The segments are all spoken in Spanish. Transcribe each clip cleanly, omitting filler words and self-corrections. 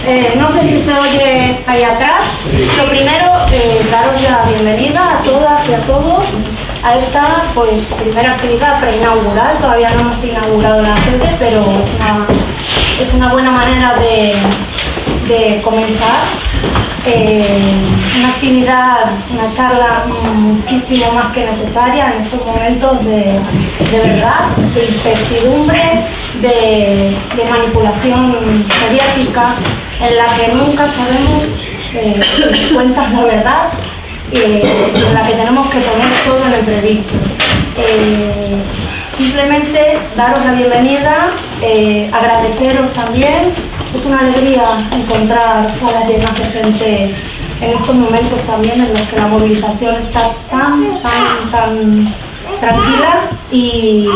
No sé si se oye ahí atrás. Lo primero, daros la bienvenida a todas y a todos a esta primera actividad preinaugural. Todavía no hemos inaugurado la sede, pero es una buena manera de comenzar. Una actividad, una charla muchísimo más que necesaria en estos momentos de verdad, de incertidumbre, de manipulación mediática, en la que nunca sabemos si cuentas la verdad, en la que tenemos que poner todo en entredicho. Simplemente daros la bienvenida, agradeceros también. Es una alegría encontrar salas llenas de gente en estos momentos también en los que la movilización está tan tranquila y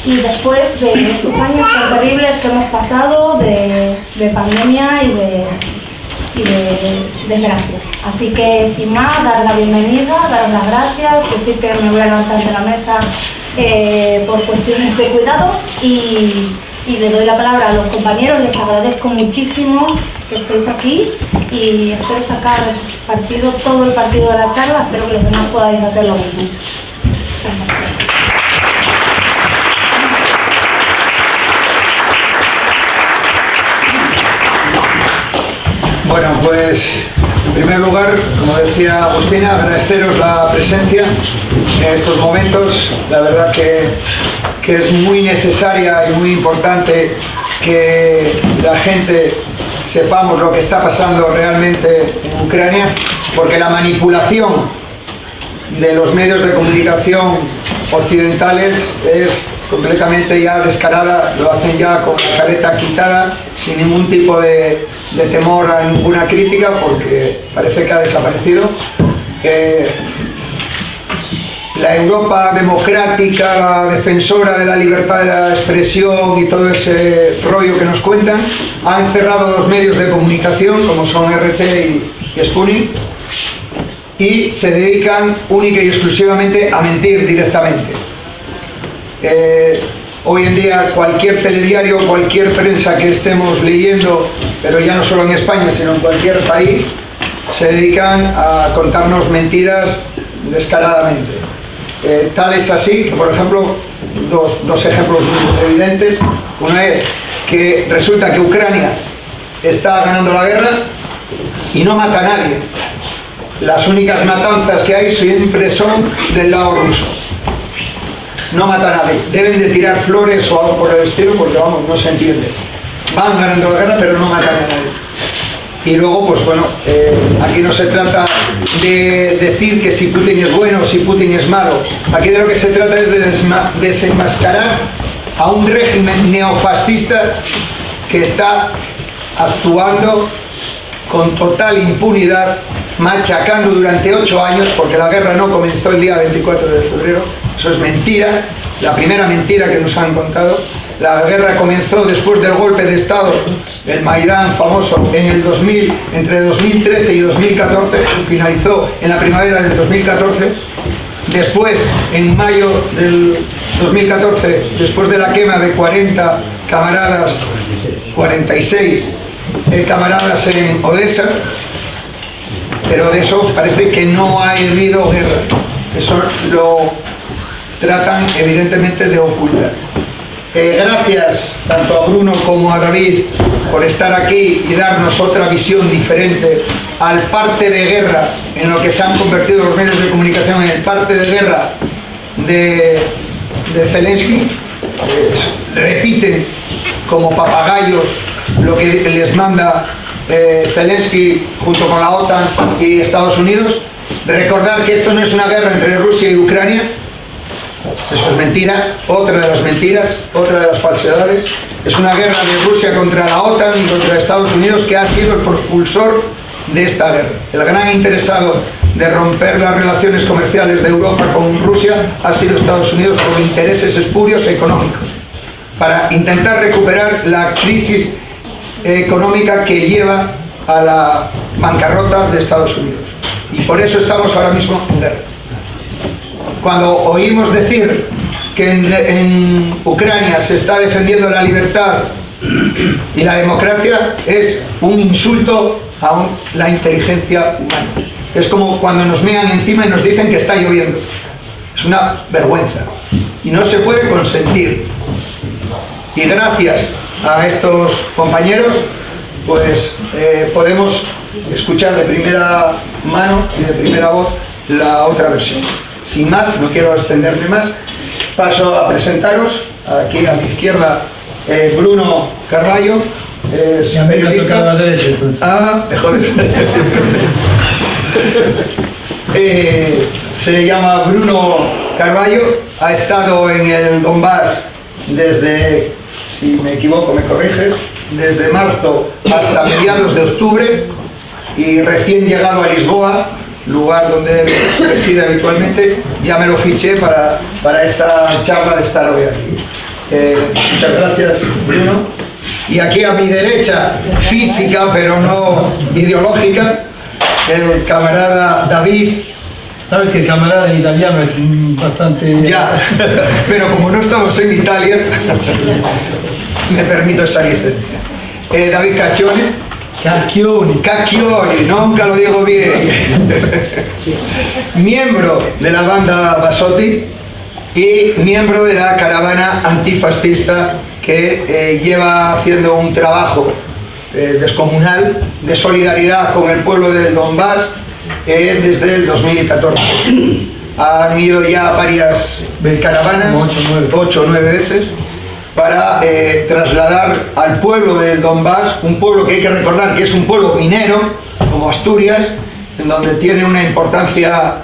después de estos años tan terribles que hemos pasado de pandemia y de desgracias. Así que sin más, dar la bienvenida, daros las gracias, decir que me voy a levantar de la mesa por cuestiones de cuidados y le doy la palabra a los compañeros. Les agradezco muchísimo que estéis aquí y espero sacar todo el partido de la charla. Espero que los demás podáis hacer lo mismo. Muchas gracias. Bueno, pues en primer lugar, como decía Agustina, agradeceros la presencia en estos momentos. La verdad que es muy necesaria y muy importante que la gente sepamos lo que está pasando realmente en Ucrania, porque la manipulación de los medios de comunicación occidentales es completamente ya descarada, lo hacen ya con la careta quitada, sin ningún tipo de temor a ninguna crítica, porque parece que ha desaparecido. La Europa democrática, la defensora de la libertad de la expresión y todo ese rollo que nos cuentan, ha encerrado los medios de comunicación, como son RT y Sputnik, y se dedican única y exclusivamente a mentir directamente. Hoy en día cualquier telediario, cualquier prensa que estemos leyendo, pero ya no solo en España, sino en cualquier país, se dedican a contarnos mentiras descaradamente. Tal es así que, por ejemplo, dos ejemplos muy evidentes. Uno es que resulta que Ucrania está ganando la guerra y no mata a nadie. Las únicas matanzas que hay siempre son del lado ruso. No mata a nadie. Deben de tirar flores o algo por el estilo, porque vamos, no se entiende. Van ganando la guerra, pero no matan a nadie. Y luego, pues bueno, aquí no se trata de decir que si Putin es bueno o si Putin es malo. Aquí de lo que se trata es de desenmascarar a un régimen neofascista que está actuando con total impunidad, machacando durante 8 años, porque la guerra no comenzó el día 24 de febrero, eso es mentira, la primera mentira que nos han contado. La guerra comenzó después del golpe de Estado, el Maidán famoso, en el 2000, entre 2013 y 2014, finalizó en la primavera del 2014. Después, en mayo del 2014, después de la quema de 40 camaradas, 46 camaradas en Odessa, pero de eso parece que no ha habido guerra. Eso lo tratan evidentemente de ocultar. Gracias tanto a Bruno como a David por estar aquí y darnos otra visión diferente al parte de guerra en lo que se han convertido los medios de comunicación, en el parte de guerra de Zelensky. Repiten como papagayos lo que les manda Zelensky junto con la OTAN y Estados Unidos. Recordar que esto no es una guerra entre Rusia y Ucrania. Eso es mentira, otra de las mentiras, otra de las falsedades. Es una guerra de Rusia contra la OTAN y contra Estados Unidos, que ha sido el propulsor de esta guerra. El gran interesado de romper las relaciones comerciales de Europa con Rusia ha sido Estados Unidos, por intereses espurios económicos, para intentar recuperar la crisis económica que lleva a la bancarrota de Estados Unidos. Y por eso estamos ahora mismo en guerra. Cuando oímos decir que en Ucrania se está defendiendo la libertad Y la democracia es un insulto a la inteligencia humana. Es como cuando nos mean encima y nos dicen que está lloviendo. Es una vergüenza. Y no se puede consentir. Y gracias a estos compañeros, pues podemos escuchar de primera mano y de primera voz la otra versión. Sin más, no quiero extenderme más, paso a presentaros, aquí a mi izquierda, Bruno Carballo, es periodista. Se llama Bruno Carballo, ha estado en el Donbass desde, si me equivoco me corriges, desde marzo hasta mediados de octubre, y recién llegado a Lisboa, lugar donde él reside habitualmente, ya me lo fiché para esta charla de estar hoy aquí. Muchas gracias, Bruno. Y aquí a mi derecha, física pero no ideológica, el camarada David. Sabes que el camarada en italiano es bastante... Ya, pero como no estamos en Italia, me permito esa licencia. David Cacchione. Cacchione, nunca lo digo bien. Miembro de la banda Basotti y miembro de la caravana antifascista que lleva haciendo un trabajo descomunal de solidaridad con el pueblo del Donbass desde el 2014. Han ido ya varias caravanas, 8 o 9 veces, para trasladar al pueblo del Donbass, un pueblo que hay que recordar que es un pueblo minero, como Asturias, en donde tiene una importancia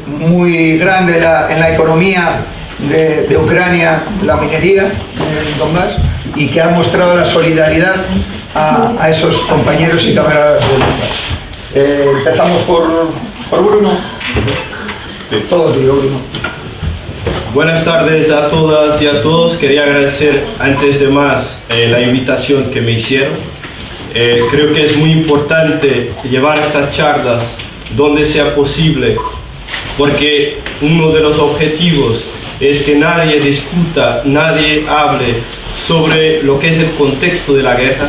muy grande en la economía de Ucrania, la minería en Donbass, y que ha mostrado la solidaridad a esos compañeros y camaradas del Donbass. Empezamos por Bruno. Sí. Todo tuyo, Bruno. Buenas tardes a todas y a todos. Quería agradecer antes de más la invitación que me hicieron. Creo que es muy importante llevar estas charlas donde sea posible, porque uno de los objetivos es que nadie discuta, nadie hable sobre lo que es el contexto de la guerra.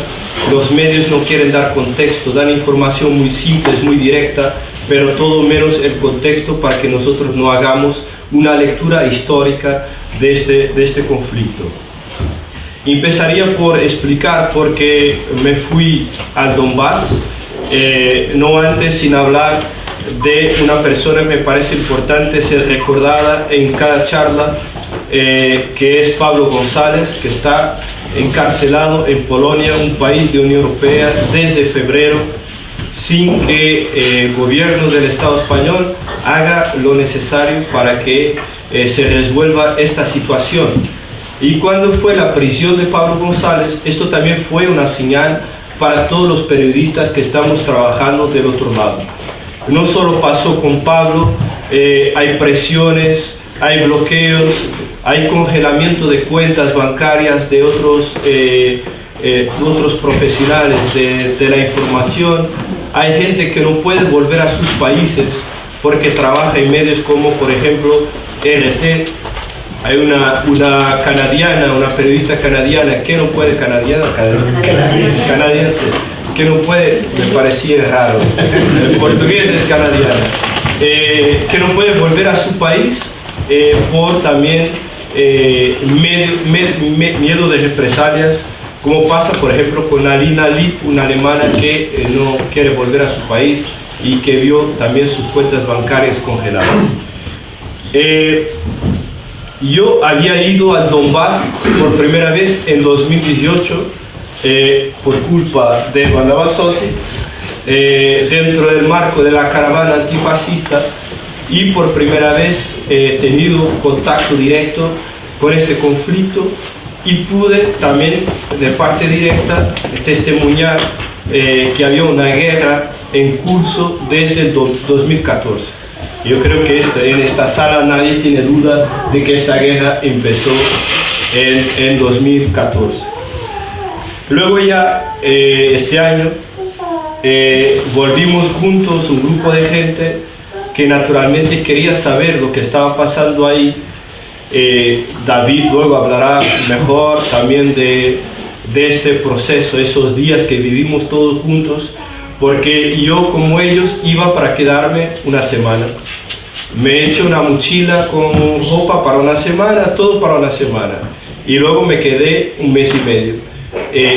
Los medios no quieren dar contexto, dan información muy simple, muy directa, pero todo menos el contexto para que nosotros no hagamos una lectura histórica de este conflicto. Empezaría por explicar por qué me fui al Donbass, no antes sin hablar de una persona que me parece importante ser recordada en cada charla, que es Pablo González, que está encarcelado en Polonia, un país de Unión Europea, desde febrero, sin que el gobierno del Estado español haga lo necesario para que se resuelva esta situación. Y cuando fue la prisión de Pablo González, esto también fue una señal para todos los periodistas que estamos trabajando del otro lado. No solo pasó con Pablo, hay presiones, hay bloqueos, hay congelamiento de cuentas bancarias de otros profesionales de la información. Hay gente que no puede volver a sus países porque trabaja en medios como, por ejemplo, RT. Hay una canadiana, una periodista canadiana que no puede, canadiense, que no puede, me parecía raro, el portugués es canadiana, que no puede volver a su país por también miedo de represalias, como pasa por ejemplo con Alina Lipp, una alemana que no quiere volver a su país y que vio también sus cuentas bancarias congeladas. Yo había ido al Donbass por primera vez en 2018 por culpa de Banda Basotti, dentro del marco de la caravana antifascista, y por primera vez he tenido contacto directo con este conflicto y pude también de parte directa testimoniar que había una guerra en curso desde el 2014. Yo creo que en esta sala nadie tiene duda de que esta guerra empezó en 2014. Luego ya este año volvimos juntos, un grupo de gente que naturalmente quería saber lo que estaba pasando ahí, David luego hablará mejor también de este proceso, esos días que vivimos todos juntos, porque yo como ellos iba para quedarme una semana. Me he hecho una mochila con ropa para una semana, todo para una semana, y luego me quedé un mes y medio.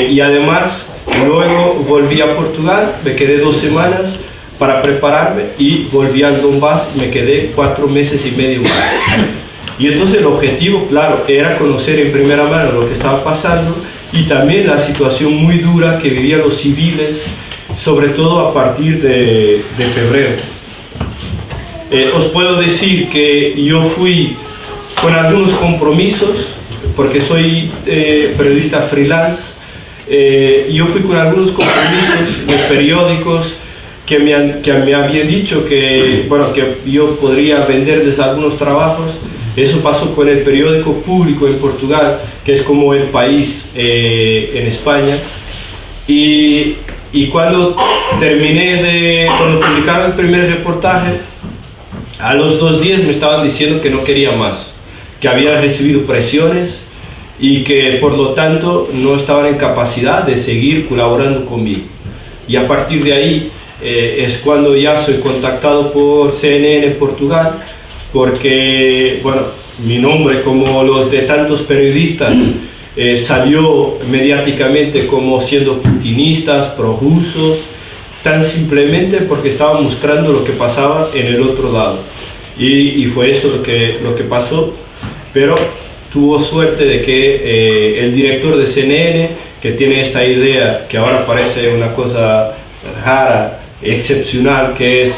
Y además luego volví a Portugal, me quedé 2 semanas para prepararme y volví al Donbass, me quedé 4 meses y medio más. Y entonces el objetivo, claro, era conocer en primera mano lo que estaba pasando y también la situación muy dura que vivían los civiles, sobre todo a partir de febrero. Os puedo decir que yo fui con algunos compromisos, porque soy periodista freelance. Yo fui con algunos compromisos de periódicos que me habían dicho que yo podría vender desde algunos trabajos. Eso pasó con el periódico Público en Portugal, que es como El País en España. Y cuando cuando publicaron el primer reportaje, a los 2 días me estaban diciendo que no quería más, que había recibido presiones y que por lo tanto no estaban en capacidad de seguir colaborando conmigo. Y a partir de ahí es cuando ya soy contactado por CNN Portugal, porque mi nombre, como los de tantos periodistas, salió mediáticamente como siendo putinistas, prorrusos, tan simplemente porque estaba mostrando lo que pasaba en el otro lado. Y fue eso lo que pasó, pero tuvo suerte de que el director de CNN, que tiene esta idea que ahora parece una cosa rara, excepcional, que es,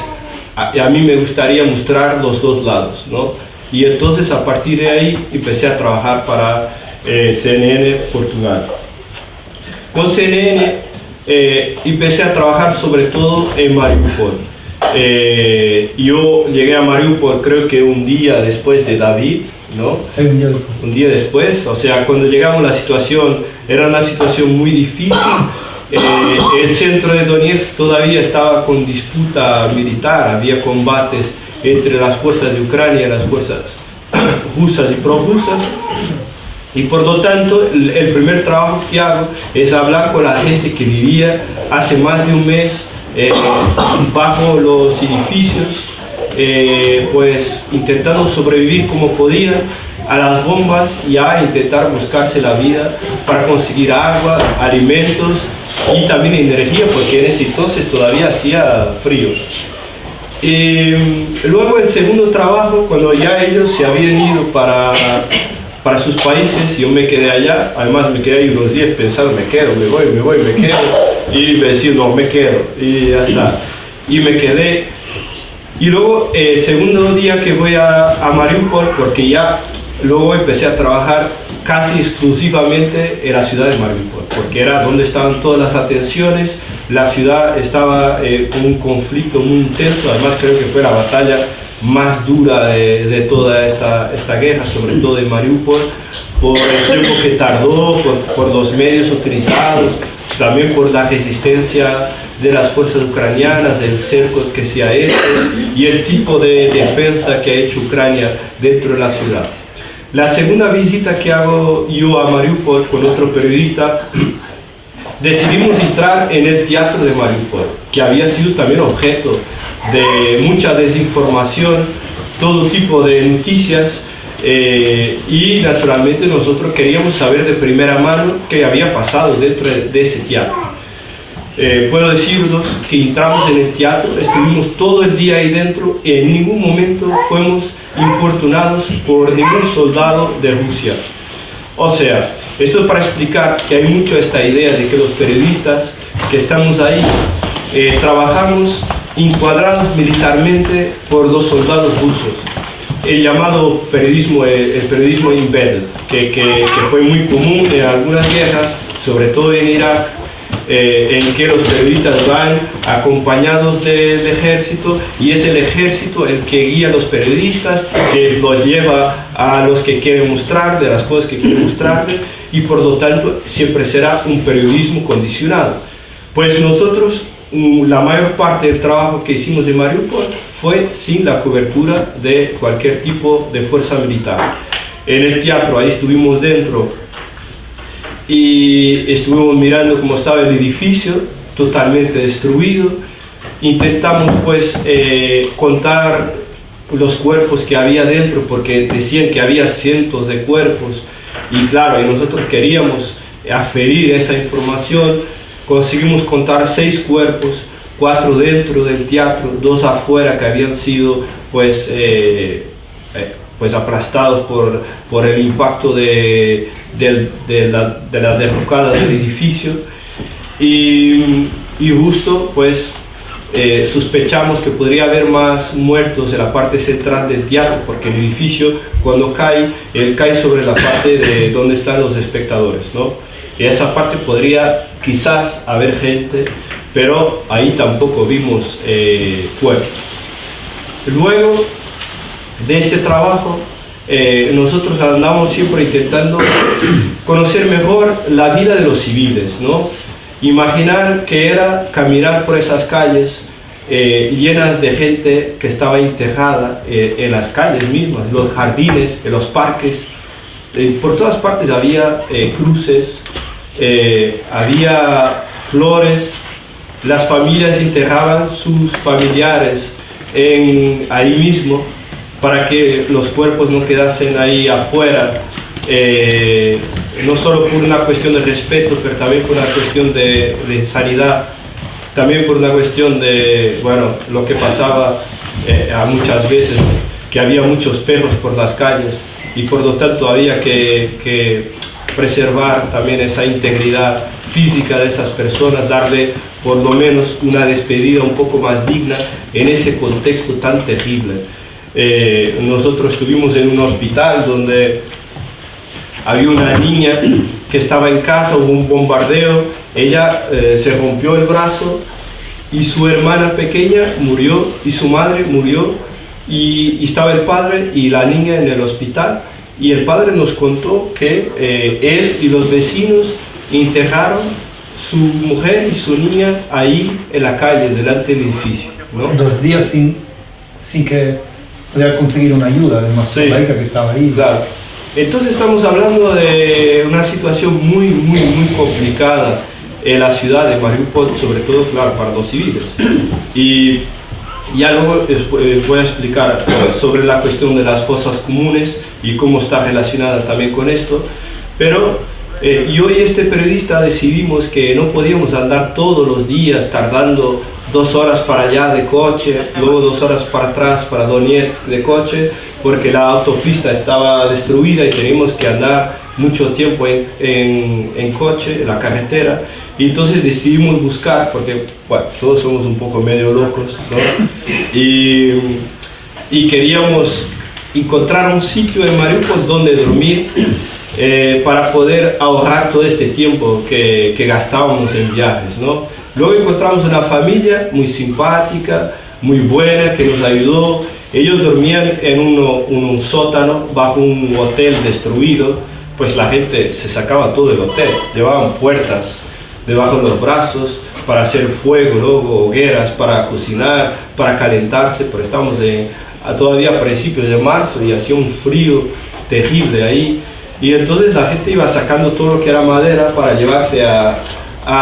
a mí me gustaría mostrar los 2 lados, ¿no? Y entonces a partir de ahí empecé a trabajar para CNN Portugal. Con CNN empecé a trabajar sobre todo en Mariupol. Yo llegué a Mariupol creo que un día después de David, ¿no? Sí, un día después. Un día después, o sea, cuando llegamos la situación era una situación muy difícil. El centro de Donetsk todavía estaba con disputa militar, había combates entre las fuerzas de Ucrania y las fuerzas rusas y prorrusas. Y por lo tanto, el primer trabajo que hago es hablar con la gente que vivía hace más de un mes bajo los edificios, pues intentando sobrevivir como podían a las bombas y a intentar buscarse la vida para conseguir agua, alimentos y también energía, porque en ese entonces todavía hacía frío. Luego el segundo trabajo, cuando ya ellos se habían ido para sus países, yo me quedé allá. Además me quedé ahí unos días pensando, me quedo, me voy, me quedo, y me decía, no, me quedo, y ya está, y me quedé. Y luego el segundo día que voy a Mariupol, porque ya luego empecé a trabajar casi exclusivamente en la ciudad de Mariupol, porque era donde estaban todas las atenciones. La ciudad estaba con un conflicto muy intenso, además creo que fue la batalla más dura de toda esta guerra, sobre todo en Mariupol, por el tiempo que tardó, por los medios utilizados, también por la resistencia de las fuerzas ucranianas, el cerco que se ha hecho y el tipo de defensa que ha hecho Ucrania dentro de la ciudad. La segunda visita que hago yo a Mariupol con otro periodista, decidimos entrar en el teatro de Mariupol, que había sido también objeto de mucha desinformación, todo tipo de noticias, y naturalmente nosotros queríamos saber de primera mano qué había pasado dentro de ese teatro. Puedo deciros que entramos en el teatro, estuvimos todo el día ahí dentro y en ningún momento fuimos importunados por ningún soldado de Rusia. O sea, esto es para explicar que hay mucho esta idea de que los periodistas que estamos ahí trabajamos encuadrados militarmente por los soldados rusos. El llamado periodismo embedded, que fue muy común en algunas guerras, sobre todo en Irak, en que los periodistas van acompañados del ejército y es el ejército el que guía a los periodistas, que los lleva a los que quieren mostrar, de las cosas que quieren mostrarle, y por lo tanto siempre será un periodismo condicionado. Pues nosotros, la mayor parte del trabajo que hicimos en Mariupol fue sin la cobertura de cualquier tipo de fuerza militar. en el teatro, ahí estuvimos dentro y estuvimos mirando cómo estaba el edificio, totalmente destruido. Intentamos pues contar los cuerpos que había dentro, porque decían que había cientos de cuerpos, y claro, y nosotros queríamos aferir esa información. Conseguimos contar 6 cuerpos, 4 dentro del teatro, 2 afuera que habían sido pues aplastados por el impacto de la derrocada del edificio, y justo pues sospechamos que podría haber más muertos en la parte central del teatro, porque el edificio cuando cae, él cae sobre la parte de donde están los espectadores, ¿no? Y esa parte podría quizás haber gente, pero ahí tampoco vimos cuerpos. Luego de este trabajo, nosotros andamos siempre intentando conocer mejor la vida de los civiles, ¿no? Imaginar que era caminar por esas calles llenas de gente que estaba enterrada en las calles mismas, los jardines, en los parques, por todas partes había cruces, había flores, las familias enterraban sus familiares ahí mismo, para que los cuerpos no quedasen ahí afuera, no solo por una cuestión de respeto, pero también por una cuestión de sanidad, también por una cuestión de, bueno, lo que pasaba muchas veces, que había muchos perros por las calles, y por lo tanto había que preservar también esa integridad física de esas personas, darle por lo menos una despedida un poco más digna en ese contexto tan terrible. Nosotros estuvimos en un hospital donde había una niña que estaba en casa, hubo un bombardeo, ella se rompió el brazo y su hermana pequeña murió y su madre murió, y estaba el padre y la niña en el hospital, y el padre nos contó que él y los vecinos enterraron su mujer y su niña ahí en la calle, delante del edificio, ¿no? 2 días sin que poder conseguir una ayuda, además, sí, laica que estaba ahí. Claro. Entonces estamos hablando de una situación muy complicada en la ciudad de Mariupol, sobre todo, claro, para los civiles. Y ya luego voy a explicar sobre la cuestión de las fosas comunes y cómo está relacionada también con esto. Pero yo y este periodista decidimos que no podíamos andar todos los días tardando 2 horas para allá de coche, luego 2 horas para atrás, para Donetsk de coche, porque la autopista estaba destruida y teníamos que andar mucho tiempo en coche, en la carretera. Y entonces decidimos buscar, porque bueno, todos somos un poco medio locos, ¿no? Y queríamos encontrar un sitio en Mariupol donde dormir, para poder ahorrar todo este tiempo que gastábamos en viajes, ¿no? Luego encontramos una familia muy simpática, muy buena, que nos ayudó. Ellos dormían en un sótano bajo un hotel destruido, pues la gente se sacaba todo del hotel, llevaban puertas debajo de los brazos para hacer fuego, luego hogueras para cocinar, para calentarse, pero estamos todavía a principios de marzo y hacía un frío terrible ahí, y entonces la gente iba sacando todo lo que era madera para llevarse a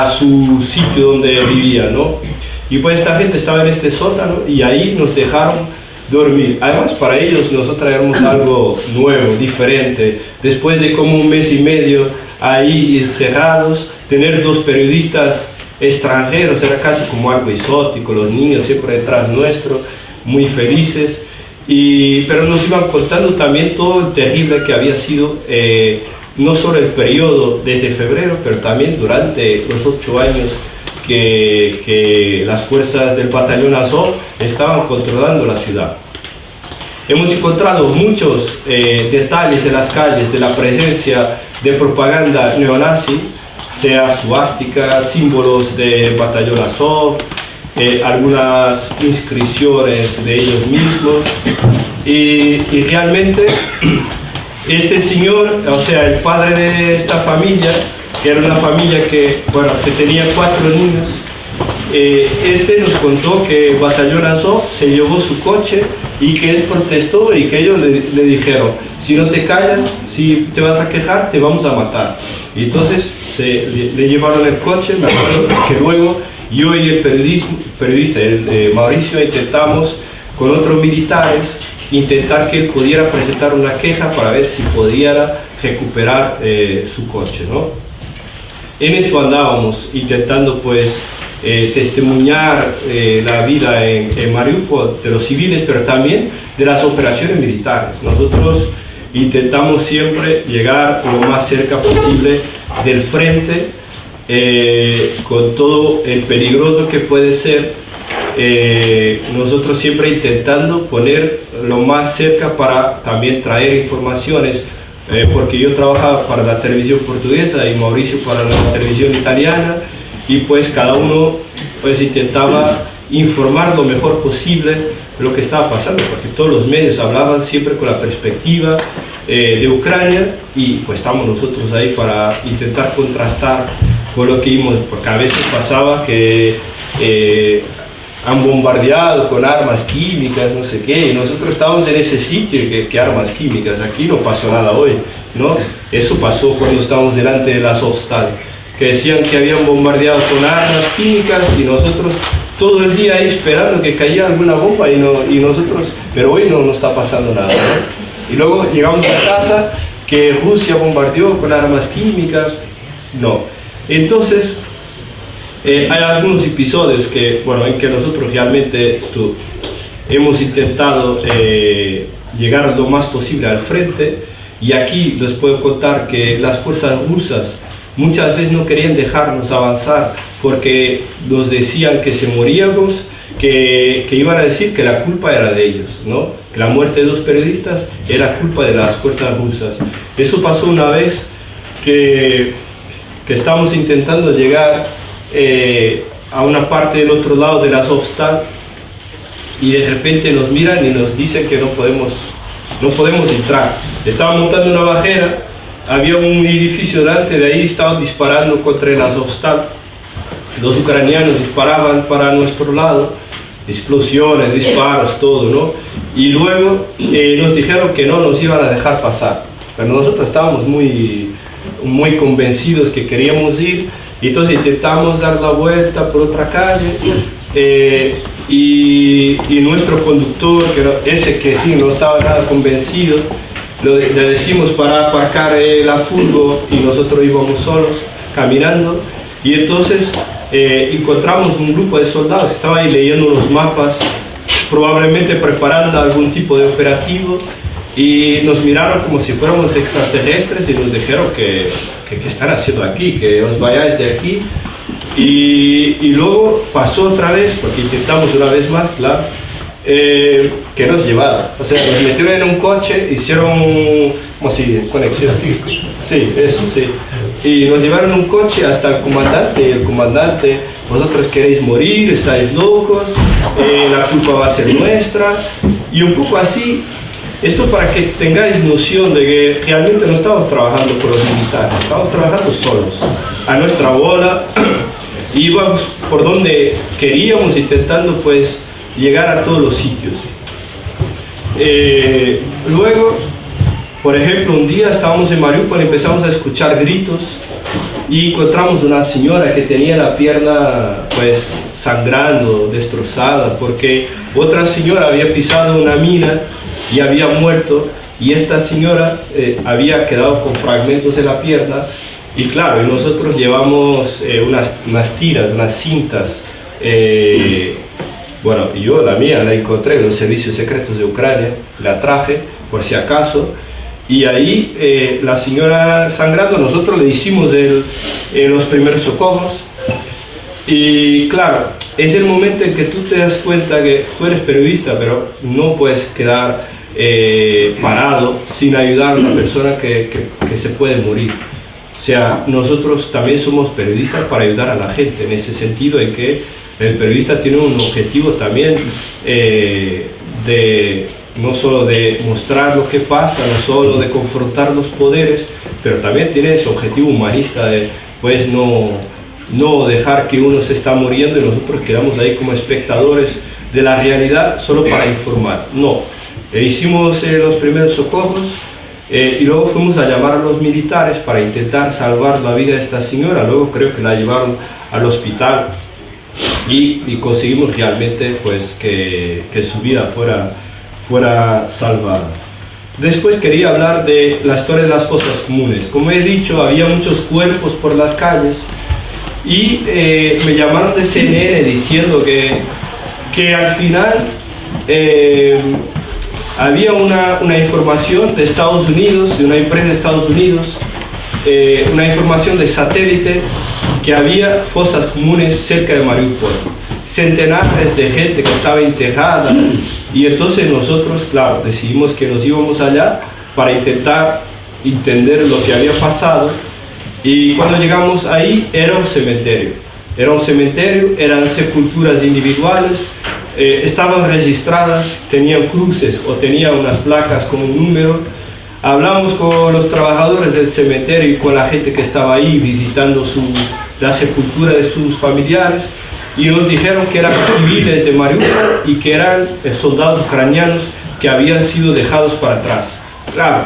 su sitio donde vivía, ¿no? Y pues esta gente estaba en este sótano y ahí nos dejaron dormir. Además, para ellos nosotros traemos algo nuevo, diferente. Después de como 1 mes y medio ahí encerrados, tener 2 periodistas extranjeros era casi como algo exótico, los niños siempre detrás nuestro, muy felices. Pero nos iban contando también todo lo terrible que había sido, no solo el periodo desde febrero, pero también durante los 8 años que las fuerzas del batallón Azov estaban controlando la ciudad. Hemos encontrado muchos detalles en las calles de la presencia de propaganda neonazi, sea suástica, símbolos del batallón Azov, algunas inscripciones de ellos mismos, y realmente este señor, o sea, el padre de esta familia, que era una familia que tenía 4 niños, este nos contó que Batallón Azov se llevó su coche y que él protestó y que ellos le dijeron, si no te callas, si te vas a quejar, te vamos a matar. Y entonces le llevaron el coche. Me acuerdo que luego yo y el periodista Mauricio intentamos con otros militares intentar que él pudiera presentar una queja para ver si pudiera recuperar su coche, ¿no? En esto andábamos intentando pues testimoniar la vida en Mariupol de los civiles, pero también de las operaciones militares. Nosotros intentamos siempre llegar lo más cerca posible del frente, con todo el peligroso que puede ser. Nosotros siempre intentando poner lo más cerca para también traer informaciones, porque yo trabajaba para la televisión portuguesa y Mauricio para la televisión italiana, y pues cada uno pues intentaba informar lo mejor posible lo que estaba pasando, porque todos los medios hablaban siempre con la perspectiva de Ucrania, y pues estamos nosotros ahí para intentar contrastar con lo que vimos, porque a veces pasaba que han bombardeado con armas químicas, no sé qué, y nosotros estábamos en ese sitio, que armas químicas, aquí no pasó nada hoy, ¿no? Eso pasó cuando estábamos delante de la Azovstal, que decían que habían bombardeado con armas químicas, y nosotros todo el día ahí esperando que cayera alguna bomba, y nosotros, pero hoy no está pasando nada, ¿no? Y luego llegamos a casa, que Rusia bombardeó con armas químicas, no. Entonces, hay algunos episodios en que nosotros realmente hemos intentado llegar lo más posible al frente, y aquí les puedo contar que las fuerzas rusas muchas veces no querían dejarnos avanzar porque nos decían que si moríamos, que iban a decir que la culpa era de ellos, ¿no? Que la muerte de 2 periodistas era culpa de las fuerzas rusas. Eso pasó una vez que estamos intentando llegar a una parte del otro lado de la Azovstal, y de repente nos miran y nos dicen que no podemos entrar. Estaban montando una bajera, había un edificio delante de ahí, estaban disparando contra la Azovstal. Los ucranianos disparaban para nuestro lado, explosiones, disparos, todo, ¿no? Y luego nos dijeron que no nos iban a dejar pasar, pero nosotros estábamos muy convencidos que queríamos ir. Y entonces intentamos dar la vuelta por otra calle, y nuestro conductor, ese que sí no estaba nada convencido, le decimos para aparcar la furgo, y nosotros íbamos solos caminando, y entonces encontramos un grupo de soldados que estaban ahí leyendo los mapas, probablemente preparando algún tipo de operativo, y nos miraron como si fuéramos extraterrestres y nos dijeron que ¿qué están haciendo aquí? Que os vayáis de aquí. Y luego pasó otra vez, porque intentamos una vez más, claro, que nos llevaron. O sea, nos metieron en un coche, hicieron, ¿cómo se conexión? Sí, eso, sí. Y nos llevaron en un coche hasta el comandante, y el comandante, vosotros queréis morir, estáis locos, la culpa va a ser nuestra, y un poco así. Esto para que tengáis noción de que realmente no estamos trabajando con los militares, estamos trabajando solos, a nuestra bola, íbamos por donde queríamos, intentando pues llegar a todos los sitios. Luego, por ejemplo, un día estábamos en Mariupol y empezamos a escuchar gritos, y encontramos una señora que tenía la pierna pues sangrando, destrozada, porque otra señora había pisado una mina y había muerto, y esta señora había quedado con fragmentos de la pierna, y claro, y nosotros llevamos unas tiras, unas cintas, bueno, yo la mía la encontré en los servicios secretos de Ucrania, la traje por si acaso, y ahí la señora sangrando, nosotros le hicimos los primeros socorros, y claro, es el momento en que tú te das cuenta que tú eres periodista, pero no puedes quedar parado sin ayudar a una persona que se puede morir. O sea, nosotros también somos periodistas para ayudar a la gente, en ese sentido en que el periodista tiene un objetivo también no solo de mostrar lo que pasa, no solo de confrontar los poderes, pero también tiene ese objetivo humanista de pues no no dejar que uno se está muriendo y nosotros quedamos ahí como espectadores de la realidad solo para informar. No, hicimos los primeros socorros y luego fuimos a llamar a los militares para intentar salvar la vida de esta señora. Luego creo que la llevaron al hospital y conseguimos realmente pues que su vida fuera salvada. Después quería hablar de la historia de las fosas comunes. Como he dicho, había muchos cuerpos por las calles y me llamaron de CNN diciendo que al final había una información de Estados Unidos, de una empresa de Estados Unidos, una información de satélite, que había fosas comunes cerca de Mariupol. Centenares de gente que estaba enterrada, y entonces nosotros, claro, decidimos que nos íbamos allá para intentar entender lo que había pasado. Y cuando llegamos ahí era un cementerio, eran sepulturas individuales, estaban registradas, tenían cruces o tenían unas placas con un número. Hablamos con los trabajadores del cementerio y con la gente que estaba ahí visitando la sepultura de sus familiares, y nos dijeron que eran civiles de Mariupol y que eran soldados ucranianos que habían sido dejados para atrás. Claro,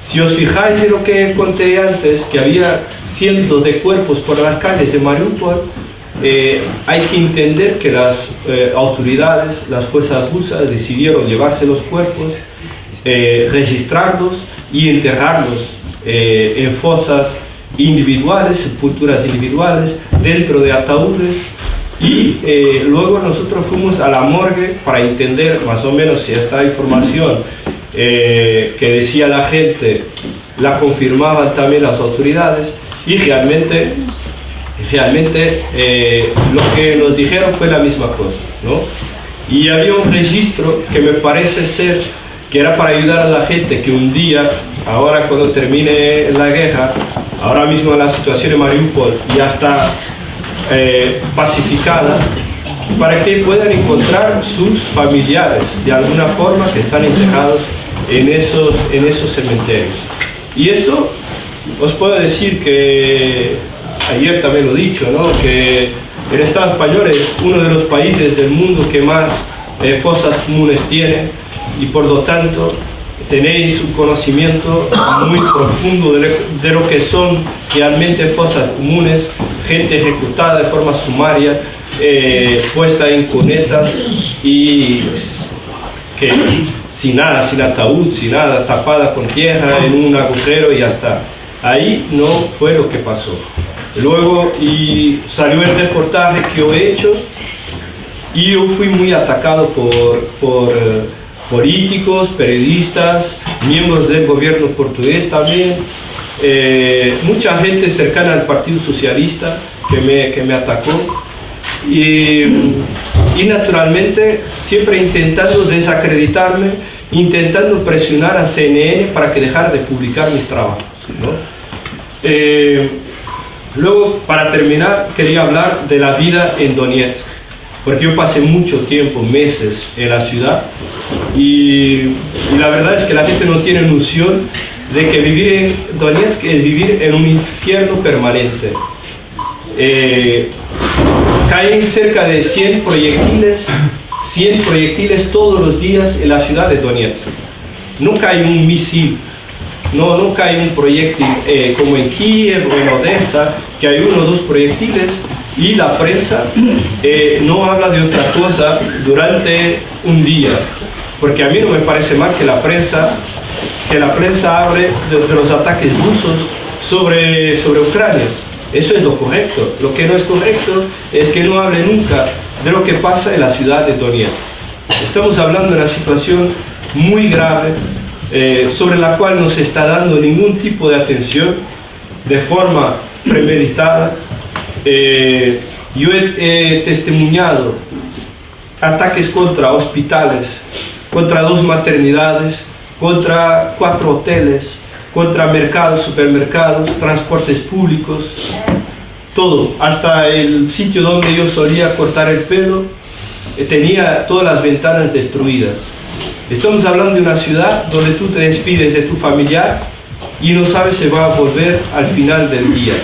si os fijáis en lo que conté antes, que había cientos de cuerpos por las calles de Mariupol, hay que entender que las autoridades, las fuerzas rusas, decidieron llevarse los cuerpos, registrarlos y enterrarlos en fosas individuales, sepulturas individuales, dentro de ataúdes. Y luego nosotros fuimos a la morgue para entender más o menos si esta información que decía la gente la confirmaban también las autoridades, y realmente lo que nos dijeron fue la misma cosa, ¿no? Y había un registro que me parece ser que era para ayudar a la gente que un día, ahora cuando termine la guerra, ahora mismo la situación en Mariupol ya está pacificada, para que puedan encontrar sus familiares de alguna forma que están enterrados en esos cementerios. Y esto os puedo decir que ayer también lo he dicho, ¿no? Que el Estado español es uno de los países del mundo que más fosas comunes tiene, y por lo tanto tenéis un conocimiento muy profundo de lo que son realmente fosas comunes, gente ejecutada de forma sumaria, puesta en cunetas y que sin nada, sin ataúd, sin nada, tapada con tierra en un agujero y ya está. Ahí no fue lo que pasó. Luego salió el reportaje que yo he hecho y yo fui muy atacado por políticos, periodistas, miembros del gobierno portugués también, mucha gente cercana al Partido Socialista que me atacó, y naturalmente siempre intentando desacreditarme, intentando presionar a CNN para que dejara de publicar mis trabajos, ¿no? Luego, para terminar, quería hablar de la vida en Donetsk, porque yo pasé mucho tiempo, meses, en la ciudad, y la verdad es que la gente no tiene noción de que vivir en Donetsk es vivir en un infierno permanente. Caen cerca de 100 proyectiles todos los días en la ciudad de Donetsk. No cae un misil, no cae un proyectil como en Kiev o en Odessa, que hay 1 o 2 proyectiles, y la prensa no habla de otra cosa durante un día, porque a mí no me parece mal que la prensa hable de los ataques rusos sobre Ucrania. Eso es lo correcto. Lo que no es correcto es que no hable nunca de lo que pasa en la ciudad de Donetsk. Estamos hablando de una situación muy grave, sobre la cual no se está dando ningún tipo de atención de forma premeditada. Yo he testimoniado ataques contra hospitales, contra 2 maternidades, contra 4 hoteles, contra mercados, supermercados, transportes públicos, todo, hasta el sitio donde yo solía cortar el pelo tenía todas las ventanas destruidas. Estamos hablando de una ciudad donde tú te despides de tu familiar y no sabes si va a volver al final del día.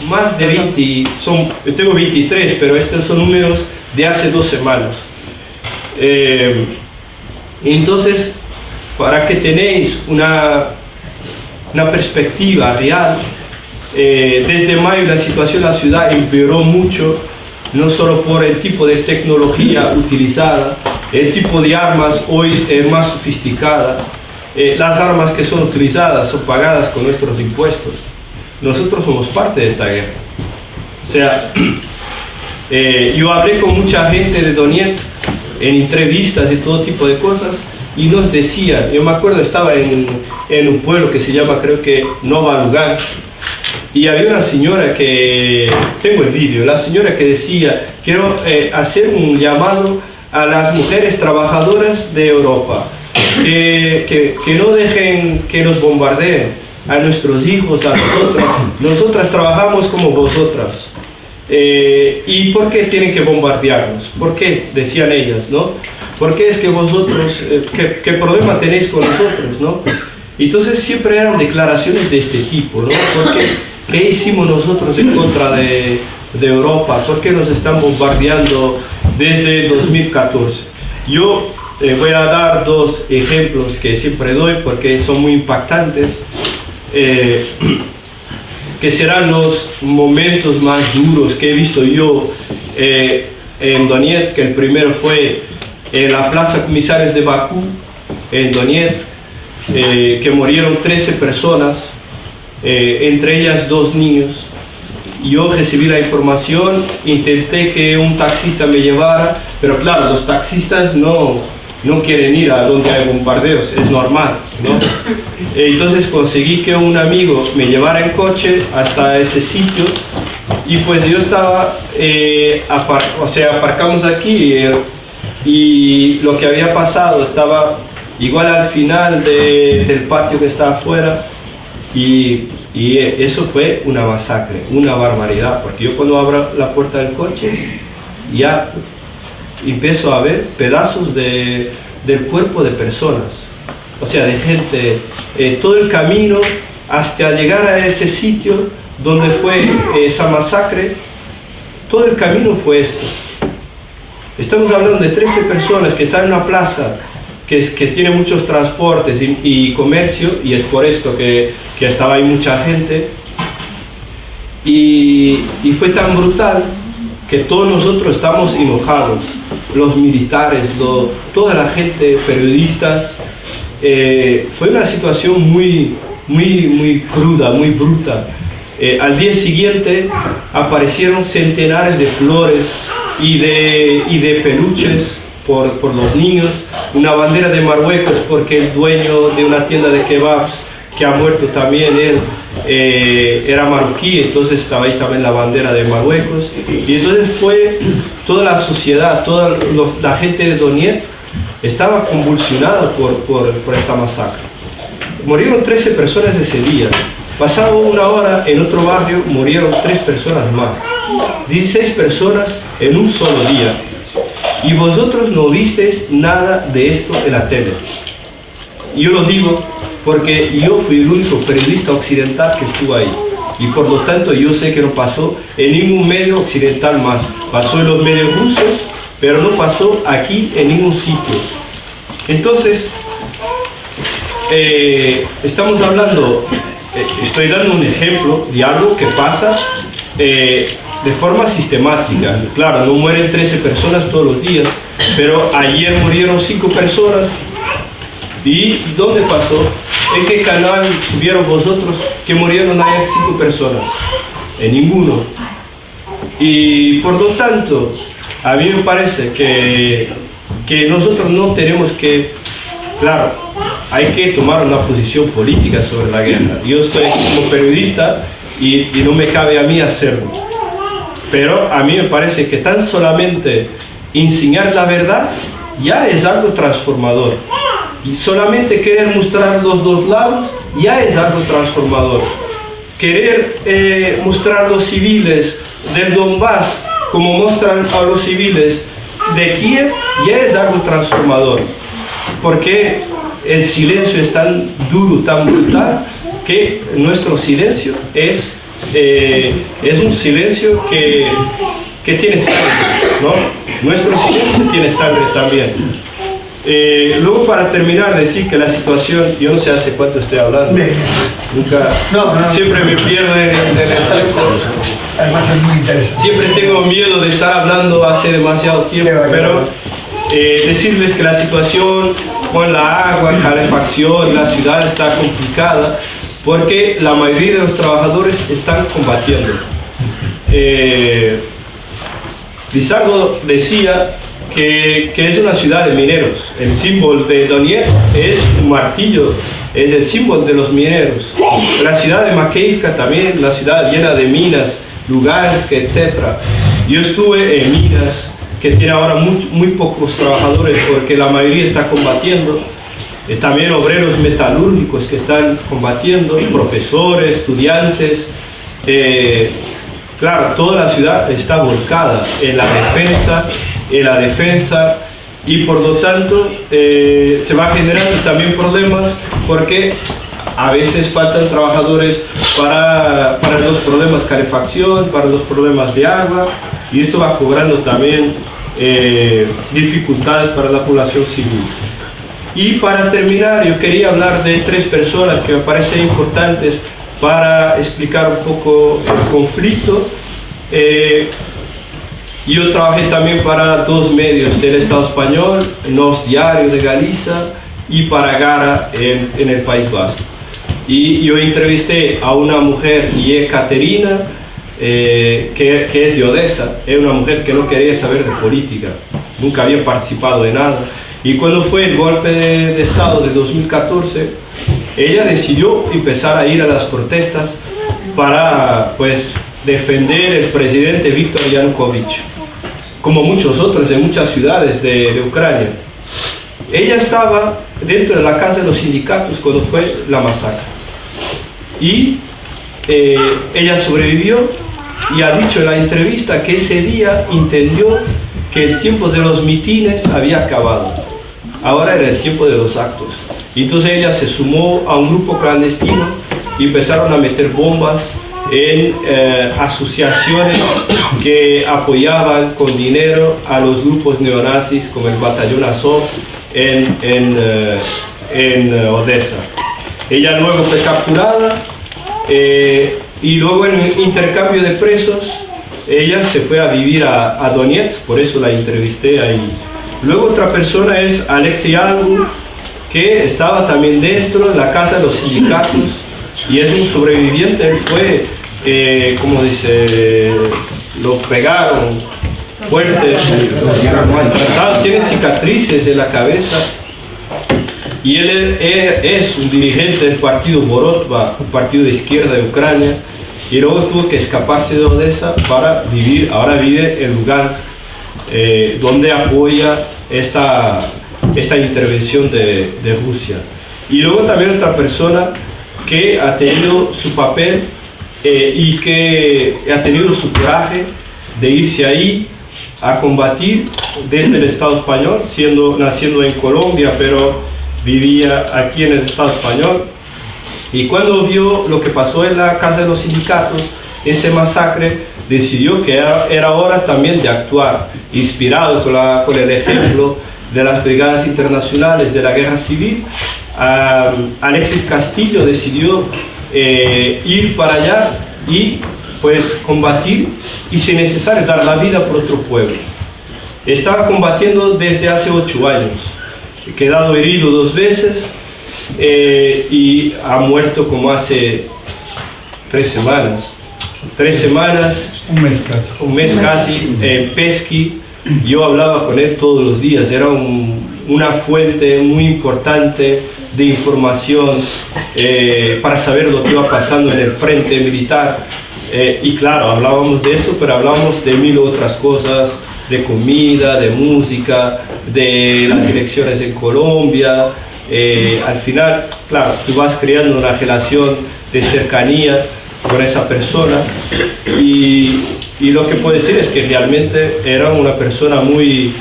más de 20, yo tengo 23, pero estos son números de hace 2 semanas. Entonces, para que tenéis una perspectiva real, desde mayo la situación en la ciudad empeoró mucho, no solo por el tipo de tecnología utilizada, el tipo de armas hoy es más sofisticada, las armas que son utilizadas son pagadas con nuestros impuestos. Nosotros somos parte de esta guerra. O sea, yo hablé con mucha gente de Donetsk en entrevistas y todo tipo de cosas, y nos decían, yo me acuerdo, estaba en un pueblo que se llama, creo que Nova Lugansk, y había una señora que, tengo el vídeo, la señora que decía, quiero hacer un llamado a las mujeres trabajadoras de Europa, que no dejen que nos bombardeen, a nuestros hijos, a nosotras trabajamos como vosotras. ¿Y por qué tienen que bombardearnos? ¿Por qué? Decían ellas, ¿no? ¿Por qué es que vosotros, qué problema tenéis con nosotros, no? Entonces siempre eran declaraciones de este tipo, ¿no? ¿Qué hicimos nosotros en contra de Europa? ¿Por qué nos están bombardeando desde 2014? Yo voy a dar 2 ejemplos que siempre doy porque son muy impactantes, que serán los momentos más duros que he visto yo en Donetsk. El primero fue en la Plaza Comisarios de Bakú, en Donetsk, que murieron 13 personas, entre ellas 2 niños. Yo recibí la información, intenté que un taxista me llevara, pero claro, los taxistas no quieren ir a donde hay bombardeos, es normal, ¿no? Entonces conseguí que un amigo me llevara en coche hasta ese sitio, y pues yo estaba, aparcamos aquí, y lo que había pasado estaba igual al final del patio que está afuera, y eso fue una masacre, una barbaridad, porque yo cuando abro la puerta del coche ya empiezo a ver pedazos del cuerpo de personas, o sea, de gente, todo el camino hasta llegar a ese sitio donde fue esa masacre, todo el camino fue esto. Estamos hablando de 13 personas que están en una plaza que tiene muchos transportes y comercio, y es por esto que estaba ahí mucha gente, y fue tan brutal que todos nosotros estamos enojados, los militares, toda la gente, periodistas. Fue una situación muy cruda, muy bruta. Al día siguiente aparecieron centenares de flores y de peluches por los niños, una bandera de Marruecos porque el dueño de una tienda de kebabs, que ha muerto también él, era marroquí, entonces estaba ahí también la bandera de Marruecos, y entonces fue toda la sociedad, toda la gente de Donetsk estaba convulsionada por esta masacre. Murieron 13 personas ese día. Pasado una hora, en otro barrio murieron 3 personas más. 16 personas en un solo día. Y vosotros no visteis nada de esto en la tele. Yo lo digo porque yo fui el único periodista occidental que estuvo ahí. Y por lo tanto yo sé que no pasó en ningún medio occidental más. Pasó en los medios rusos, pero no pasó aquí en ningún sitio. Entonces, estamos hablando, estoy dando un ejemplo de algo que pasa de forma sistemática. Claro, no mueren 13 personas todos los días, pero ayer murieron 5 personas. ¿Y dónde pasó? ¿En qué canal subieron vosotros que murieron ayer 5 personas? En ninguno. Y por lo tanto, a mí me parece que nosotros no tenemos que, claro, hay que tomar una posición política sobre la guerra. Yo estoy como periodista y no me cabe a mí hacerlo. Pero a mí me parece que tan solamente enseñar la verdad ya es algo transformador. Y solamente querer mostrar los 2 lados ya es algo transformador. Querer mostrar los civiles del Donbass como muestran a los civiles de Kiev ya es algo transformador. Porque el silencio es tan duro, tan brutal, que nuestro silencio es es un silencio que tiene sangre, ¿no? Nuestro silencio tiene sangre también. Luego, para terminar, decir que la situación, yo no sé hace cuánto estoy hablando, nunca, siempre me pierdo en el tiempo. Además es muy interesante. Siempre tengo miedo de estar hablando hace demasiado tiempo, pero decirles que la situación con la agua, calefacción, la ciudad está complicada porque la mayoría de los trabajadores están combatiendo. Lizardo decía que es una ciudad de mineros. El símbolo de Donetsk es un martillo, es el símbolo de los mineros. La ciudad de Makeivka también, una ciudad llena de minas, Lugansk, etc. Yo estuve en minas que tiene ahora muy pocos trabajadores porque la mayoría está combatiendo. También obreros metalúrgicos que están combatiendo, profesores, estudiantes. Claro, toda la ciudad está volcada en la defensa, y por lo tanto se va generando también problemas porque a veces faltan trabajadores para los problemas de calefacción, para los problemas de agua, y esto va cobrando también dificultades para la población civil. Y para terminar, yo quería hablar de 3 personas que me parecen importantes para explicar un poco el conflicto. Yo trabajé también para 2 medios del Estado español, Nos Diario de Galicia y para Gara en el País Vasco. Y yo entrevisté a una mujer, Caterina, que es de Odessa. Es una mujer que no quería saber de política, nunca había participado de nada. Y cuando fue el golpe de Estado de 2014, ella decidió empezar a ir a las protestas para, pues, defender el presidente Viktor Yanukovych, como muchos otros en muchas ciudades de Ucrania. Ella estaba dentro de la casa de los sindicatos cuando fue la masacre. Y ella sobrevivió y ha dicho en la entrevista que ese día entendió que el tiempo de los mitines había acabado. Ahora era el tiempo de los actos. Y entonces ella se sumó a un grupo clandestino y empezaron a meter bombas en asociaciones que apoyaban con dinero a los grupos neonazis como el Batallón Azov en Odessa. Ella luego fue capturada y luego en un intercambio de presos ella se fue a vivir a Donetsk, por eso la entrevisté ahí. Luego otra persona es Alexei Algu, que estaba también dentro de la casa de los sindicatos y es un sobreviviente. Él fue, como dice, lo pegaron fuerte, maltratado, tiene cicatrices en la cabeza. Y él es un dirigente del partido Borotva, un partido de izquierda de Ucrania, y luego tuvo que escaparse de Odessa para vivir, ahora vive en Lugansk, donde apoya esta intervención de Rusia. Y luego también otra persona que ha tenido su papel y que ha tenido su coraje de irse ahí a combatir desde el Estado español, naciendo en Colombia, pero vivía aquí en el Estado español. Y cuando vio lo que pasó en la casa de los sindicatos, ese masacre, decidió que era hora también de actuar, inspirado con el ejemplo de las brigadas internacionales de la guerra civil. Alexis Castillo decidió ir para allá y pues combatir y, si necesario, dar la vida por otro pueblo. Estaba combatiendo desde hace 8 años, quedado herido 2 veces y ha muerto como hace 3 semanas. 3 semanas, un mes casi, en Pesky. Yo hablaba con él todos los días, era una fuente muy importante de información para saber lo que iba pasando en el frente militar. Y claro, hablábamos de eso, pero hablábamos de 1000 otras cosas, de comida, de música, de las elecciones en Colombia. Al final, claro, tú vas creando una relación de cercanía con esa persona y lo que puedo decir es que realmente era una persona muy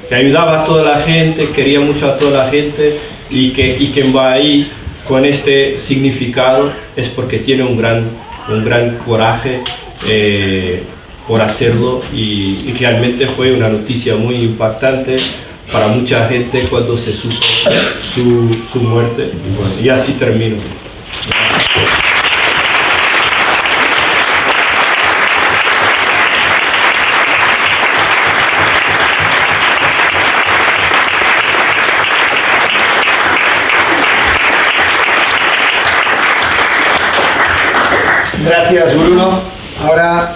que ayudaba a toda la gente, quería mucho a toda la gente y que va ahí con este significado es porque tiene un gran coraje por hacerlo y realmente fue una noticia muy impactante para mucha gente cuando se supo su muerte. Y bueno, y así termino. Gracias, Bruno. Ahora,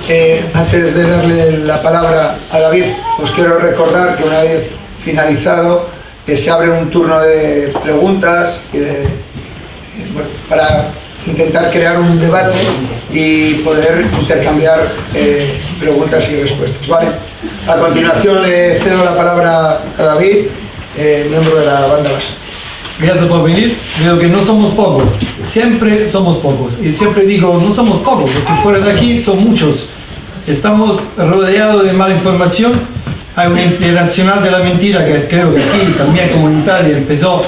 antes de darle la palabra a David, os quiero recordar que una vez finalizado se abre un turno de preguntas para intentar crear un debate y poder intercambiar preguntas y respuestas. ¿Vale? A continuación le cedo la palabra a David, miembro de la banda base. Gracias por venir. Veo que no somos pocos, siempre somos pocos. Y siempre digo, no somos pocos, porque fuera de aquí son muchos. Estamos rodeados de mala información. Hay una internacional de la mentira que creo que aquí, también como en Italia, empezó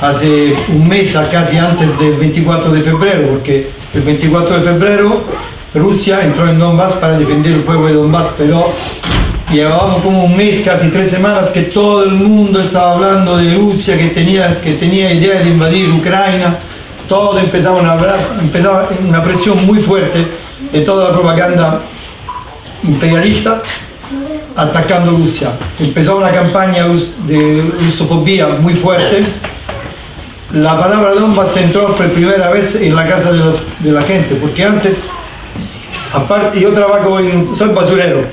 hace un mes, casi antes del 24 de febrero, porque el 24 de febrero Rusia entró en Donbass para defender el pueblo de Donbass, pero llevábamos como un mes, casi 3 semanas, que todo el mundo estaba hablando de Rusia, que tenía idea de invadir Ucrania. Todos empezaban a hablar, empezaba una presión muy fuerte de toda la propaganda imperialista atacando Rusia. Empezó una campaña de rusofobia muy fuerte. La palabra Donbass entró por primera vez en la casa de la gente, porque antes, aparte, yo soy basurero,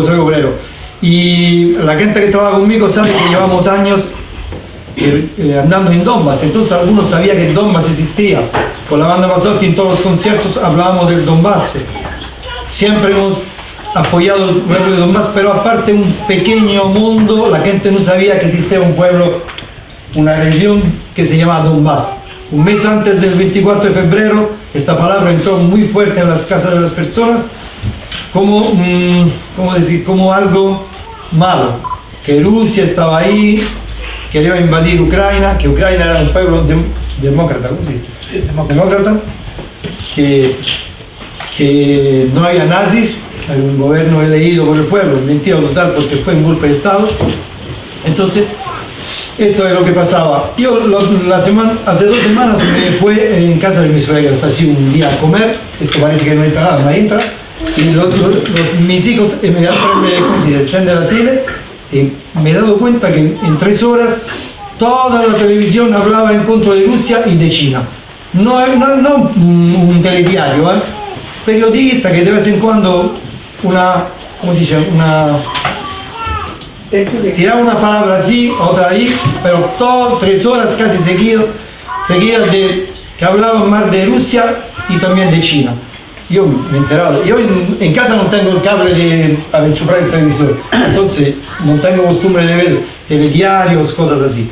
soy obrero, y la gente que trabaja conmigo sabe que llevamos años andando en Donbass, entonces algunos sabían que Donbass existía. Con la banda Mazzotti en todos los conciertos hablábamos del Donbass. Siempre hemos apoyado el pueblo de Donbass, pero aparte un pequeño mundo, la gente no sabía que existía un pueblo, una región que se llama Donbass. Un mes antes del 24 de febrero, esta palabra entró muy fuerte en las casas de las personas, como algo malo, que Rusia estaba ahí, quería invadir Ucrania, que Ucrania era un pueblo demócrata, ¿cómo se dice? Demócrata, que no había nazis, hay un gobierno elegido por el pueblo, mentira total porque fue un golpe de Estado. Entonces, esto es lo que pasaba. Yo hace 2 semanas me fue en casa de mis suegros, así un día a comer, esto parece que no entra nada, no entra, y mis hijos me encienden la tele y me he dado cuenta que en 3 horas toda la televisión hablaba en contra de Rusia y de China. No un telediario, periodista que de vez en cuando tiraba una palabra así, otra ahí, pero todo 3 horas casi seguidas que hablaban más de Rusia y también de China. Yo me he enterado. Yo en casa no tengo el cable para enchufar el televisor, entonces no tengo costumbre de ver telediarios, cosas así.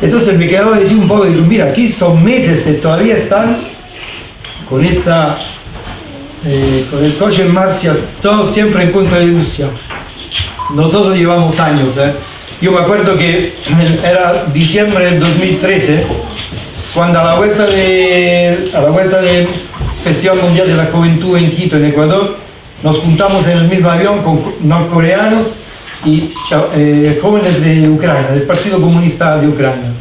Entonces me quedaba a decir un poco, digo, mira, aquí son meses que todavía están con el coche en marcha, todos siempre en contra de Rusia. Nosotros llevamos años. Yo me acuerdo que era diciembre del 2013, cuando a la vuelta del Festival Mundial de la Juventud en Quito, en Ecuador, nos juntamos en el mismo avión con norcoreanos y jóvenes de Ucrania, del Partido Comunista de Ucrania.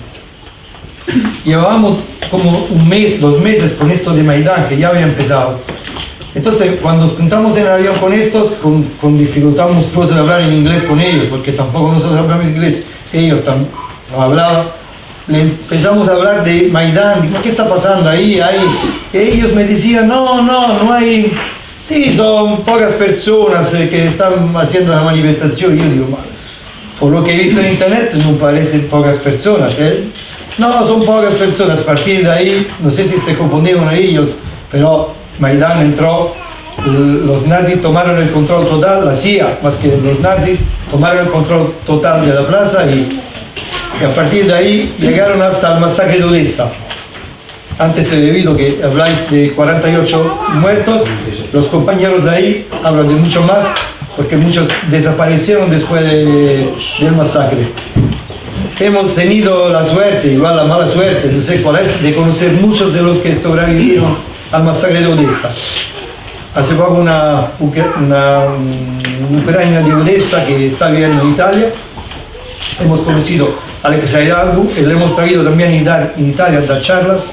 Llevábamos como un mes, 2 meses con esto de Maidán, que ya había empezado. Entonces, cuando nos juntamos en el avión con estos, con dificultad monstruosa de hablar en inglés con ellos, porque tampoco nosotros hablamos inglés, ellos no hablaban, le empezamos a hablar de Maidán, digo, ¿qué está pasando ahí? Y ellos me decían, no hay, sí, son pocas personas que están haciendo la manifestación. Y yo digo, por lo que he visto en internet, no parecen pocas personas, No, son pocas personas. A partir de ahí, no sé si se confundieron ellos, pero Maidán entró, los nazis tomaron el control total, la CIA, más que los nazis, tomaron el control total de la plaza y a partir de ahí llegaron hasta el masacre de Odessa. Antes he debido que habláis de 48 muertos, los compañeros de ahí hablan de mucho más, porque muchos desaparecieron después del masacre. hemos tenido la suerte, igual la mala suerte, no sé cuál es, de conocer muchos de los que sobrevivieron al masacre de Odessa. Hace poco una ucraniana de Odessa que está viviendo en Italia, hemos conocido a Alexei Hidalgo, le hemos traído también en Italia a dar charlas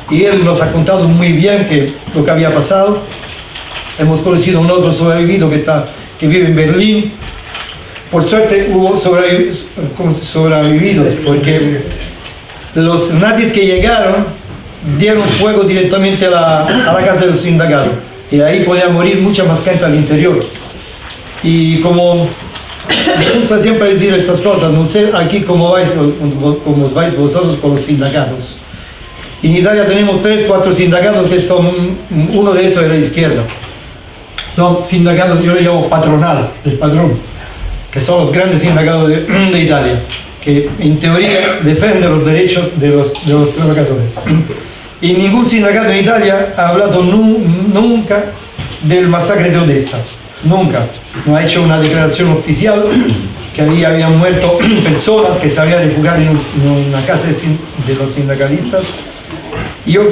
y él nos ha contado muy bien lo que había pasado. Hemos conocido a un otro sobrevivido que vive en Berlín. Por suerte hubo sobrevividos porque los nazis que llegaron dieron fuego directamente a la casa de los indagados y ahí podía morir mucha más gente al interior. Y como me gusta siempre decir estas cosas, no sé aquí cómo vais vosotros con los indagados. En Italia tenemos 3-4 indagados que son, uno de estos de la izquierda. Son indagados, yo le llamo patronal, el patrón, que son los grandes indagados de Italia, que en teoría defienden los derechos de los trabajadores. Y ningún sindicato en Italia ha hablado nunca del masacre de Odessa, nunca. No ha hecho una declaración oficial que ahí habían muerto personas que se habían refugiado en una casa de los sindicalistas. Y yo,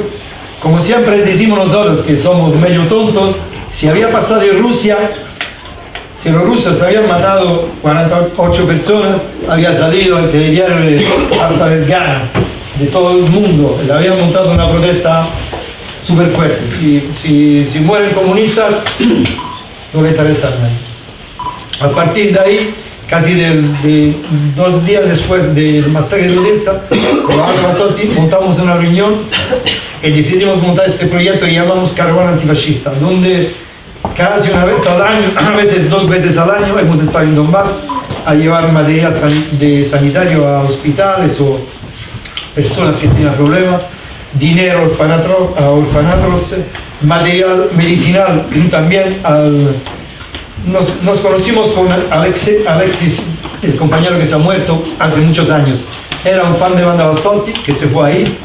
como siempre decimos nosotros que somos medio tontos, si había pasado en Rusia, si los rusos habían matado 48 personas, había salido el telediario hasta el Ghana, de todo el mundo, le habían montado una protesta súper fuerte. Si mueren comunistas, no le interesa a nadie. A partir de ahí, casi de 2 días después del masacre de Odessa, con la Banda Bassotti montamos una reunión y decidimos montar este proyecto que llamamos Caravana Antifascista, donde casi una vez al año, a veces 2 veces al año, hemos estado en Donbass a llevar material sanitario a hospitales o personas que tienen problemas, dinero a orfanatos, material medicinal también. Nos conocimos con Alexis, el compañero que se ha muerto hace muchos años. Era un fan de Banda Bassotti que se fue ahí.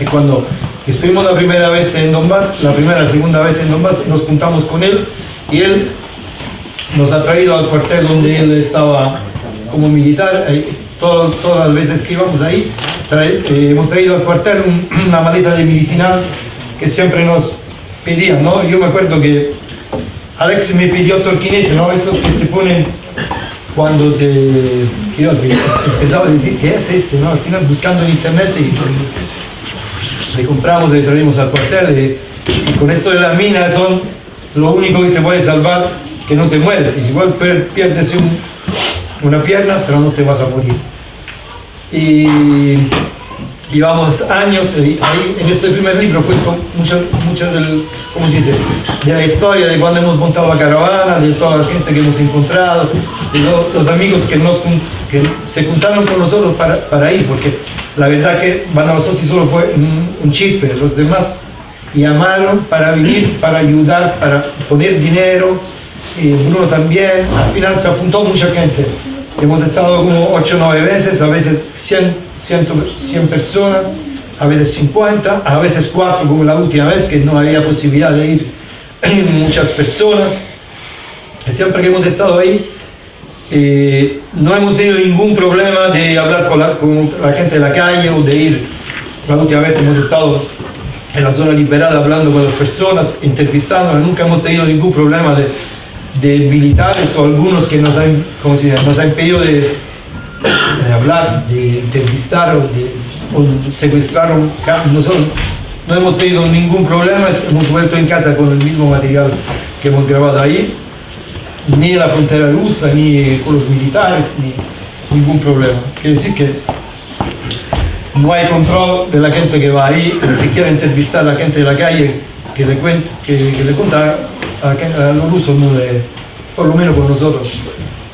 Y cuando estuvimos la primera vez en Donbass, la segunda vez en Donbass, nos juntamos con él y él nos ha traído al cuartel donde él estaba como militar. Todas las veces que íbamos ahí, hemos traído al cuartel una maleta de medicinal que siempre nos pedían, ¿no? Yo me acuerdo que Alex me pidió torquinete, ¿no? Estos que se ponen cuando yo empezaba a decir, ¿qué es este? ¿No? Al final buscando en internet y le compramos, le traímos al cuartel y con esto de la mina son lo único que te puede salvar, que no te mueres. Igual pierdes una pierna, pero no te vas a morir. Y llevamos años, ahí en este primer libro cuento mucho ¿cómo se dice? De la historia, de cuando hemos montado la caravana, de toda la gente que hemos encontrado, de los amigos que se juntaron con nosotros para ir, porque la verdad que Banda Bassotti solo fue un chispe, los demás llamaron para venir, para ayudar, para poner dinero, y Bruno también. Al final se apuntó mucha gente. Hemos estado como 8 o 9 veces, a veces 100 personas, a veces 50, a veces 4, como la última vez que no había posibilidad de ir muchas personas. Y siempre que hemos estado ahí, no hemos tenido ningún problema de hablar con la gente de la calle o de ir. La última vez hemos estado en la zona liberada hablando con las personas, entrevistando, nunca hemos tenido ningún problema de militares o algunos que nos han impedido de hablar, de entrevistar o secuestrar. Nosotros no hemos tenido ningún problema, hemos vuelto en casa con el mismo material que hemos grabado ahí, ni en la frontera rusa, ni con los militares, ni ningún problema. Quiere decir que no hay control de la gente que va ahí, ni siquiera entrevistar a la gente de la calle que le cuenta a los rusos, por lo menos con nosotros,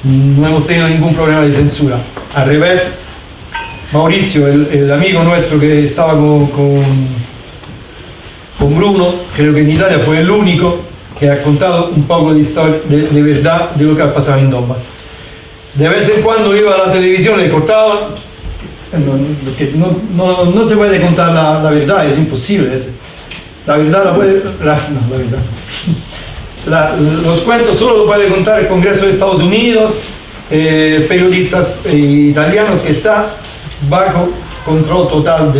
no hemos tenido ningún problema de censura. Al revés, Mauricio, el amigo nuestro que estaba con Bruno, creo que en Italia fue el único que ha contado un poco de historia, de verdad, de lo que ha pasado en Donbass. De vez en cuando iba a la televisión, le cortaban. No se puede contar la verdad, es imposible. La verdad la puede... la verdad. Los cuentos solo lo puede contar el Congreso de Estados Unidos periodistas italianos que está bajo control total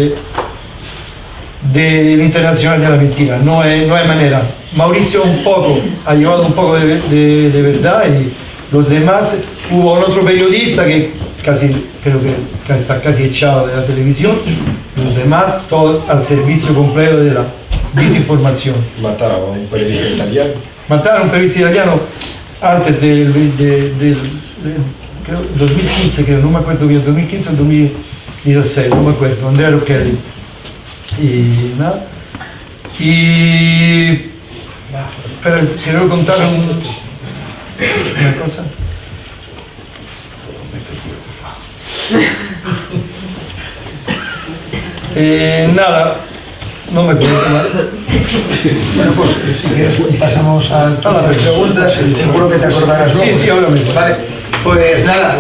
del Internacional de la Mentira. No hay manera. Mauricio un poco, ha llevado un poco de verdad, y los demás, hubo otro periodista que creo que está casi echado de la televisión, los demás todos al servicio completo de la desinformación. Mataron a un periodista italiano. Mataron a un periodista italiano antes del creo, 2015, creo, no me acuerdo bien, 2015 o 2016, no me acuerdo, Andrea Rocchelli. Y nada. Pero quiero contar una cosa. Nada, no me pregunto más. Bueno, pues si quieres pasamos a las preguntas, seguro que te acordarás luego. Sí, ahora mismo. Vale, pues nada.